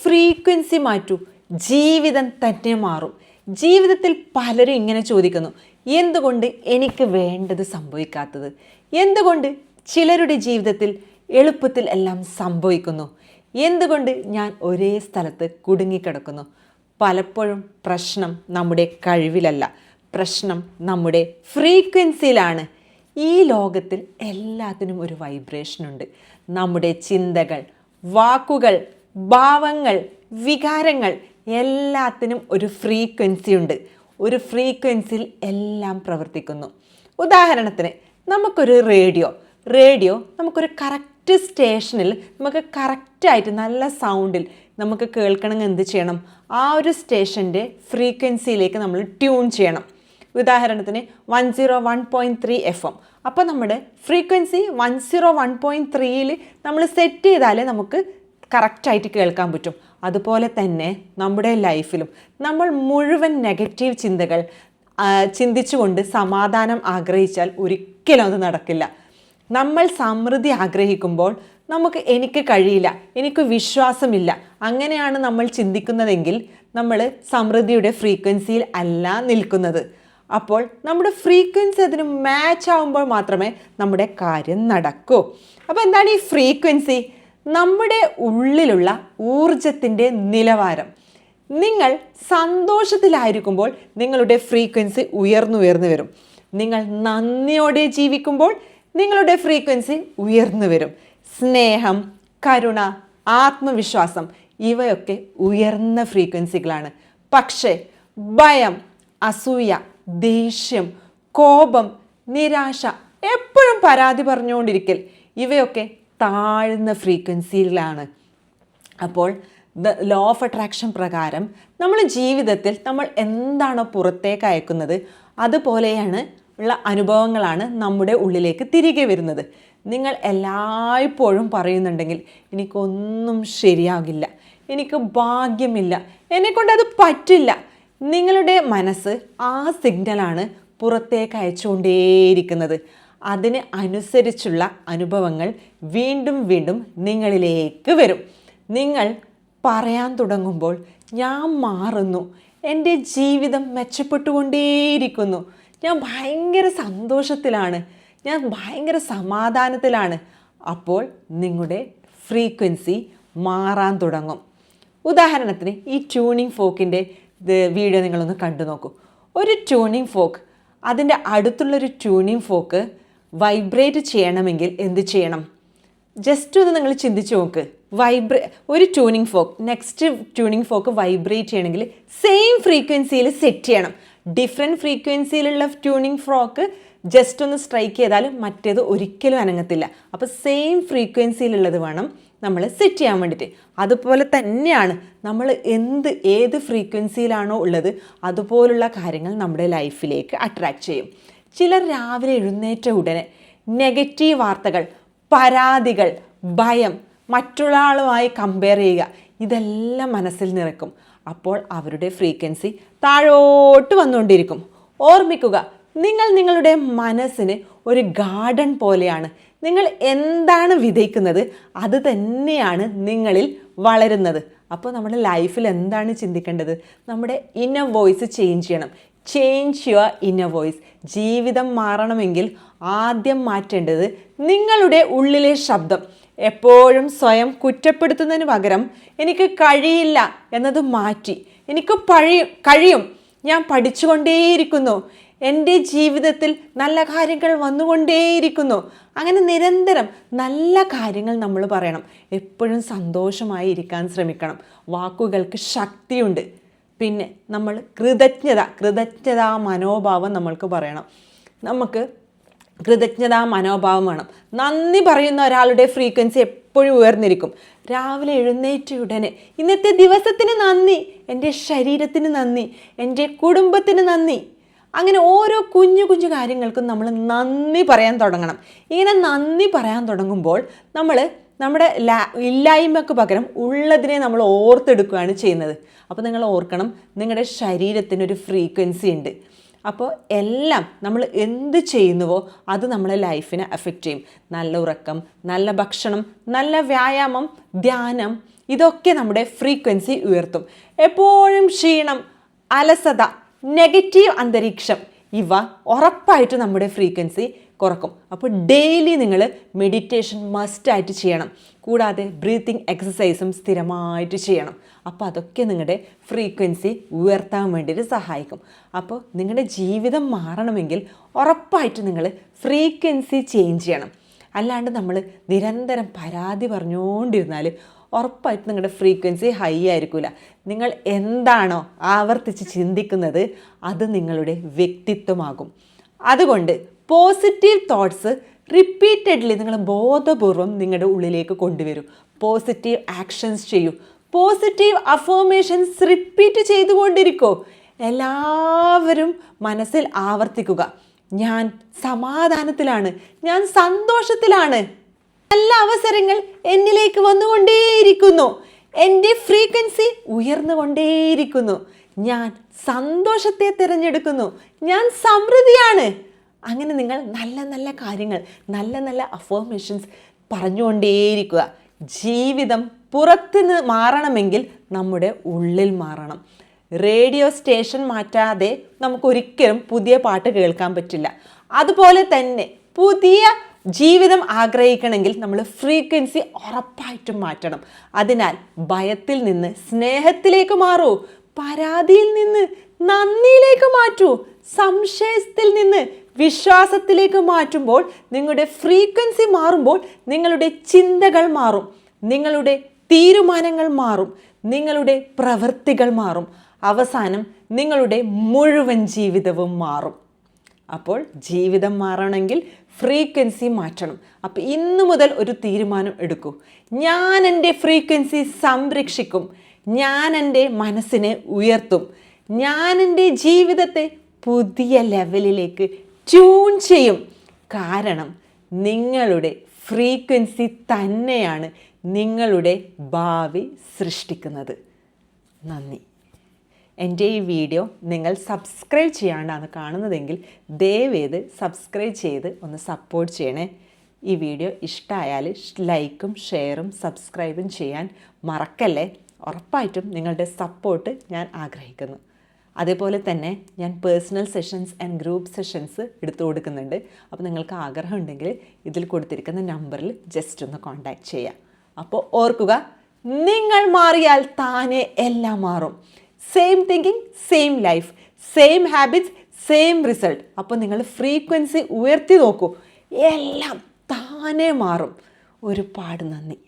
Frequency മാറ്റൂ, ജീവിതം തന്നെ മാറും. ജീവിതത്തിൽ പലരും ഇങ്ങനെ ചോദിക്കുന്നു, എന്തുകൊണ്ട് എനിക്ക് വേണ്ടത് സംഭവിക്കാത്തത്? എന്തുകൊണ്ട് ചിലരുടെ ജീവിതത്തിൽ എളുപ്പത്തിൽ എല്ലാം സംഭവിക്കുന്നു? എന്തുകൊണ്ട് ഞാൻ ഒരേ സ്ഥലത്ത് കുടുങ്ങിക്കിടക്കുന്നു? പലപ്പോഴും പ്രശ്നം നമ്മുടെ കഴിവിലല്ല, പ്രശ്നം നമ്മുടെ ഫ്രീക്വൻസിയിലാണ്. ഈ ലോകത്തിൽ എല്ലാത്തിനും ഒരു വൈബ്രേഷൻ ഉണ്ട്. നമ്മുടെ ചിന്തകൾ, വാക്കുകൾ, ഭാവങ്ങൾ, വികാരങ്ങൾ എല്ലാത്തിനും ഒരു ഫ്രീക്വൻസി ഉണ്ട്. ഒരു ഫ്രീക്വൻസിയിൽ എല്ലാം പ്രവർത്തിക്കുന്നു. ഉദാഹരണത്തിന് നമുക്കൊരു റേഡിയോ നമുക്കൊരു കറക്റ്റ് സ്റ്റേഷനിൽ നമുക്ക് കറക്റ്റായിട്ട് നല്ല സൗണ്ടിൽ നമുക്ക് കേൾക്കണമെങ്കിൽ എന്ത് ചെയ്യണം? ആ ഒരു സ്റ്റേഷൻ്റെ ഫ്രീക്വൻസിയിലേക്ക് നമ്മൾ ട്യൂൺ ചെയ്യണം. ഉദാഹരണത്തിന് 101.3 FM. അപ്പോൾ നമ്മുടെ ഫ്രീക്വൻസി 101.3യിൽ നമ്മൾ സെറ്റ് ചെയ്താലേ നമുക്ക് കറക്റ്റായിട്ട് കേൾക്കാൻ പറ്റും. അതുപോലെ തന്നെ നമ്മുടെ ലൈഫിലും നമ്മൾ മുഴുവൻ നെഗറ്റീവ് ചിന്തകൾ ചിന്തിച്ചുകൊണ്ട് സമാധാനം ആഗ്രഹിച്ചാൽ ഒരിക്കലും അത് നടക്കില്ല. നമ്മൾ സമൃദ്ധി ആഗ്രഹിക്കുമ്പോൾ എനിക്ക് കഴിയില്ല, എനിക്ക് വിശ്വാസമില്ല, അങ്ങനെയാണ് നമ്മൾ ചിന്തിക്കുന്നതെങ്കിൽ നമ്മൾ സമൃദ്ധിയുടെ ഫ്രീക്വൻസിയിൽ അല്ല നിൽക്കുന്നത്. അപ്പോൾ നമ്മുടെ ഫ്രീക്വൻസി അതിന് മാച്ച് ആവുമ്പോൾ മാത്രമേ നമ്മുടെ കാര്യം നടക്കൂ. അപ്പോൾ എന്താണ് ഈ ഫ്രീക്വൻസി? നമ്മുടെ ഉള്ളിലുള്ള ഊർജത്തിൻ്റെ നിലവാരം. നിങ്ങൾ സന്തോഷത്തിലായിരിക്കുമ്പോൾ നിങ്ങളുടെ ഫ്രീക്വൻസി ഉയർന്നു വരും. നിങ്ങൾ നന്ദിയോടെ ജീവിക്കുമ്പോൾ നിങ്ങളുടെ ഫ്രീക്വൻസി ഉയർന്നു വരും. സ്നേഹം, കരുണ, ആത്മവിശ്വാസം ഇവയൊക്കെ ഉയർന്ന ഫ്രീക്വൻസികളാണ്. പക്ഷേ ഭയം, അസൂയ, ദേഷ്യം, കോപം, നിരാശ, എപ്പോഴും പരാതി പറഞ്ഞുകൊണ്ടിരിക്കൽ ഇവയൊക്കെ താഴ്ന്ന ഫ്രീക്വൻസിയിലാണ്. അപ്പോൾ ലോ ഓഫ് അട്രാക്ഷൻ പ്രകാരം നമ്മൾ ജീവിതത്തിൽ നമ്മൾ എന്താണോ പുറത്തേക്ക് അയക്കുന്നത് അതുപോലെയാണ് ഉള്ള അനുഭവങ്ങളാണ് നമ്മുടെ ഉള്ളിലേക്ക് തിരികെ വരുന്നത്. നിങ്ങൾ എല്ലായ്പ്പോഴും പറയുന്നുണ്ടെങ്കിൽ എനിക്കൊന്നും ശരിയാകില്ല, എനിക്ക് ഭാഗ്യമില്ല, എന്നെക്കൊണ്ടത് പറ്റില്ല, നിങ്ങളുടെ മനസ്സ് ആ സിഗ്നലാണ് പുറത്തേക്ക് അയച്ചുകൊണ്ടേയിരിക്കുന്നത്. അതിന് അനുസരിച്ചുള്ള അനുഭവങ്ങൾ വീണ്ടും വീണ്ടും നിങ്ങളിലേക്ക് വരും. നിങ്ങൾ പറയാൻ തുടങ്ങുമ്പോൾ ഞാൻ മാറുന്നു, എൻ്റെ ജീവിതം മെച്ചപ്പെട്ടുകൊണ്ടേയിരിക്കുന്നു, ഞാൻ ഭയങ്കര സന്തോഷത്തിലാണ്, ഞാൻ ഭയങ്കര സമാധാനത്തിലാണ്, അപ്പോൾ നിങ്ങളുടെ ഫ്രീക്വൻസി മാറാൻ തുടങ്ങും. ഉദാഹരണത്തിന് ഈ ട്യൂണിങ് ഫോക്കിൻ്റെ വീഡിയോ നിങ്ങളൊന്ന് കണ്ടു നോക്കൂ. ഒരു ട്യൂണിങ് ഫോക്ക് അതിൻ്റെ അടുത്തുള്ളൊരു ട്യൂണിങ് ഫോക്ക് വൈബ്രേറ്റ് ചെയ്യണമെങ്കിൽ എന്ത് ചെയ്യണം? ജസ്റ്റ് ഒന്ന് നിങ്ങൾ ചിന്തിച്ച് നോക്ക്. ഒരു tuning folk next tuning folk vibrate ചെയ്യണമെങ്കിൽ സെയിം ഫ്രീക്വൻസിയിൽ സെറ്റ് ചെയ്യണം. ഡിഫറെൻറ്റ് ഫ്രീക്വൻസിയിലുള്ള ട്യൂണിങ് ഫോക്ക് ജസ്റ്റ് ഒന്ന് സ്ട്രൈക്ക് ചെയ്താൽ മറ്റേത് ഒരിക്കലും അനങ്ങത്തില്ല. അപ്പോൾ സെയിം ഫ്രീക്വൻസിയിലുള്ളത് വേണം നമ്മൾ സെറ്റ് ചെയ്യാൻ വേണ്ടിയിട്ട്. അതുപോലെ തന്നെയാണ് നമ്മൾ ഏത് ഫ്രീക്വൻസിയിലാണോ ഉള്ളത് അതുപോലുള്ള കാര്യങ്ങൾ നമ്മുടെ ലൈഫിലേക്ക് അട്രാക്റ്റ് ചെയ്യും. ചിലർ രാവിലെ എഴുന്നേറ്റ ഉടനെ നെഗറ്റീവ് വാർത്തകൾ, പരാതികൾ, ഭയം, മറ്റുള്ള ആളുമായി കമ്പയർ ചെയ്യുക, ഇതെല്ലാം മനസ്സിൽ നിറയ്ക്കും. അപ്പോൾ അവരുടെ ഫ്രീക്വൻസി താഴോട്ട് വന്നുകൊണ്ടിരിക്കും. ഓർമ്മിക്കുക, നിങ്ങളുടെ മനസ്സിന് ഒരു ഗാർഡൻ പോലെയാണ്. നിങ്ങൾ എന്താണ് വിതയ്ക്കുന്നത് അത് തന്നെയാണ് നിങ്ങളിൽ വളരുന്നത്. അപ്പോൾ നമ്മുടെ ലൈഫിൽ എന്താണ് ചിന്തിക്കേണ്ടത്? നമ്മുടെ ഇന്നർ വോയിസ് ചേഞ്ച് ചെയ്യണം. Change your inner voice. ജീവിതം മാറണമെങ്കിൽ ആദ്യം മാറ്റേണ്ടത് നിങ്ങളുടെ ഉള്ളിലെ ശബ്ദം. എപ്പോഴും സ്വയം കുറ്റപ്പെടുത്തുന്നതിന് പകരം എനിക്ക് കഴിയില്ല എന്നത് മാറ്റി എനിക്ക് കഴിയും, ഞാൻ പഠിച്ചുകൊണ്ടേയിരിക്കുന്നു, എൻ്റെ ജീവിതത്തിൽ നല്ല കാര്യങ്ങൾ വന്നുകൊണ്ടേയിരിക്കുന്നു, അങ്ങനെ നിരന്തരം നല്ല കാര്യങ്ങൾ നമ്മൾ പറയണം. എപ്പോഴും സന്തോഷമായി ഇരിക്കാൻ ശ്രമിക്കണം. വാക്കുകൾക്ക് ശക്തിയുണ്ട്. പിന്നെ നമ്മൾ കൃതജ്ഞതാ മനോഭാവം നമ്മൾക്ക് പറയണം. നമുക്ക് കൃതജ്ഞതാ മനോഭാവം വേണം. നന്ദി പറയുന്ന ഒരാളുടെ ഫ്രീക്വൻസി എപ്പോഴും ഉയർന്നിരിക്കും. രാവിലെ എഴുന്നേറ്റ ഉടനെ ഇന്നത്തെ ദിവസത്തിന് നന്ദി, എൻ്റെ ശരീരത്തിന് നന്ദി, എൻ്റെ കുടുംബത്തിന് നന്ദി, അങ്ങനെ ഓരോ കുഞ്ഞു കുഞ്ഞു കാര്യങ്ങൾക്കും നമ്മൾ നന്ദി പറയാൻ തുടങ്ങണം. ഇങ്ങനെ നന്ദി പറയാൻ തുടങ്ങുമ്പോൾ നമ്മുടെ ഇല്ലായ്മയ്ക്ക് പകരം ഉള്ളതിനെ നമ്മൾ ഓർത്തെടുക്കുകയാണ് ചെയ്യുന്നത്. അപ്പോൾ നിങ്ങൾ ഓർക്കണം, നിങ്ങളുടെ ശരീരത്തിനൊരു ഫ്രീക്വൻസി ഉണ്ട്. അപ്പോൾ എല്ലാം നമ്മൾ എന്ത് ചെയ്യുന്നുവോ അത് നമ്മളെ ലൈഫിനെ അഫക്റ്റ് ചെയ്യും. നല്ല ഉറക്കം, നല്ല ഭക്ഷണം, നല്ല വ്യായാമം, ധ്യാനം, ഇതൊക്കെ നമ്മുടെ ഫ്രീക്വൻസി ഉയർത്തും. എപ്പോഴും ക്ഷീണം, അലസത, നെഗറ്റീവ് അന്തരീക്ഷം ഇവ ഉറപ്പായിട്ട് നമ്മുടെ ഫ്രീക്വൻസി കുറക്കും. അപ്പോൾ ഡെയിലി നിങ്ങൾ മെഡിറ്റേഷൻ മസ്റ്റായിട്ട് ചെയ്യണം. കൂടാതെ ബ്രീത്തിങ് എക്സസൈസും സ്ഥിരമായിട്ട് ചെയ്യണം. അപ്പോൾ അതൊക്കെ നിങ്ങളുടെ ഫ്രീക്വൻസി ഉയർത്താൻ വേണ്ടിയിട്ട് സഹായിക്കും. അപ്പോൾ നിങ്ങളുടെ ജീവിതം മാറണമെങ്കിൽ ഉറപ്പായിട്ട് നിങ്ങൾ ഫ്രീക്വൻസി ചേഞ്ച് ചെയ്യണം. അല്ലാണ്ട് നമ്മൾ നിരന്തരം പരാതി പറഞ്ഞുകൊണ്ടിരുന്നാൽ ഉറപ്പായിട്ട് നിങ്ങളുടെ ഫ്രീക്വൻസി ഹൈ ആയിരിക്കില്ല. നിങ്ങൾ എന്താണോ ആവർത്തിച്ച് ചിന്തിക്കുന്നത് അത് നിങ്ങളുടെ വ്യക്തിത്വമാകും. അതുകൊണ്ട് പോസിറ്റീവ് തോട്ട്സ് റിപ്പീറ്റഡ്ലി നിങ്ങൾ ബോധപൂർവം നിങ്ങളുടെ ഉള്ളിലേക്ക് കൊണ്ടുവരൂ. പോസിറ്റീവ് ആക്ഷൻസ് ചെയ്യൂ. പോസിറ്റീവ് അഫർമേഷൻസ് റിപ്പീറ്റ് ചെയ്തുകൊണ്ടിരിക്കൂ. എല്ലാവരും മനസ്സിൽ ആവർത്തിക്കുക, ഞാൻ സമാധാനത്തിലാണ്, ഞാൻ സന്തോഷത്തിലാണ്, നല്ല അവസരങ്ങൾ എന്നിലേക്ക് വന്നുകൊണ്ടേയിരിക്കുന്നു, എൻ്റെ ഫ്രീക്വൻസി ഉയർന്നുകൊണ്ടേയിരിക്കുന്നു, ഞാൻ സന്തോഷത്തെ തിരഞ്ഞെടുക്കുന്നു, ഞാൻ സമൃദ്ധിയാണ്. അങ്ങനെ നിങ്ങൾ നല്ല നല്ല കാര്യങ്ങൾ, നല്ല നല്ല അഫർമേഷൻസ് പറഞ്ഞുകൊണ്ടേയിരിക്കുക. ജീവിതം പുറത്തുനിന്ന് മാറണമെങ്കിൽ നമ്മുടെ ഉള്ളിൽ മാറണം. റേഡിയോ സ്റ്റേഷൻ മാറ്റാതെ നമുക്കൊരിക്കലും പുതിയ പാട്ട് കേൾക്കാൻ പറ്റില്ല. അതുപോലെ തന്നെ പുതിയ ജീവിതം ആഗ്രഹിക്കണമെങ്കിൽ നമ്മൾ ഫ്രീക്വൻസി ഉറപ്പായിട്ടും മാറ്റണം. അതിനാൽ ഭയത്തിൽ നിന്ന് സ്നേഹത്തിലേക്ക് മാറൂ, പരാതിയിൽ നിന്ന് നന്ദിയിലേക്ക് മാറ്റൂ, സംശയത്തിൽ നിന്ന് വിശ്വാസത്തിലേക്ക് മാറ്റുമ്പോൾ നിങ്ങളുടെ ഫ്രീക്വൻസി മാറുമ്പോൾ നിങ്ങളുടെ ചിന്തകൾ മാറും, നിങ്ങളുടെ തീരുമാനങ്ങൾ മാറും, നിങ്ങളുടെ പ്രവൃത്തികൾ മാറും, അവസാനം നിങ്ങളുടെ മുഴുവൻ ജീവിതവും മാറും. അപ്പോൾ ജീവിതം മാറണമെങ്കിൽ ഫ്രീക്വൻസി മാറ്റണം. അപ്പോൾ ഇന്നു മുതൽ ഒരു തീരുമാനം എടുക്കൂ. ഞാൻ എൻ്റെ ഫ്രീക്വൻസി സംരക്ഷിക്കും, ഞാൻ എൻ്റെ മനസ്സിനെ ഉയർത്തും, ഞാൻ എൻ്റെ ജീവിതത്തെ പുതിയ ലെവലിലേക്ക് ട്യൂൺ ചെയ്യും. കാരണം നിങ്ങളുടെ ഫ്രീക്വൻസി തന്നെയാണ് നിങ്ങളുടെ ഭാവി സൃഷ്ടിക്കുന്നത്. നന്ദി. എൻ്റെ ഈ വീഡിയോ നിങ്ങൾ സബ്സ്ക്രൈബ് ചെയ്യാണ്ടാണ് കാണുന്നതെങ്കിൽ ദയവേത് സബ്സ്ക്രൈബ് ചെയ്ത് ഒന്ന് സപ്പോർട്ട് ചെയ്യണേ. ഈ വീഡിയോ ഇഷ്ടമായാൽ ലൈക്കും ഷെയറും സബ്സ്ക്രൈബും ചെയ്യാൻ മറക്കല്ലേ. ഉറപ്പായിട്ടും നിങ്ങളുടെ സപ്പോർട്ട് ഞാൻ ആഗ്രഹിക്കുന്നു. അതേപോലെ തന്നെ ഞാൻ personal sessions and group sessions എടുത്തു കൊടുക്കുന്നുണ്ട്. അപ്പോൾ നിങ്ങൾക്ക് ആഗ്രഹം ഉണ്ടെങ്കിൽ ഇതിൽ കൊടുത്തിരിക്കുന്ന നമ്പറിൽ ജസ്റ്റ് ഒന്ന് കോൺടാക്റ്റ് ചെയ്യാം. അപ്പോൾ ഓർക്കുക, നിങ്ങൾ മാറിയാൽ താനെ എല്ലാം മാറും. Same thinking, same life, same habits, same result. അപ്പോൾ നിങ്ങൾ ഫ്രീക്വൻസി ഉയർത്തി നോക്കൂ, എല്ലാം താനെ മാറും. ഒരുപാട് നന്ദി.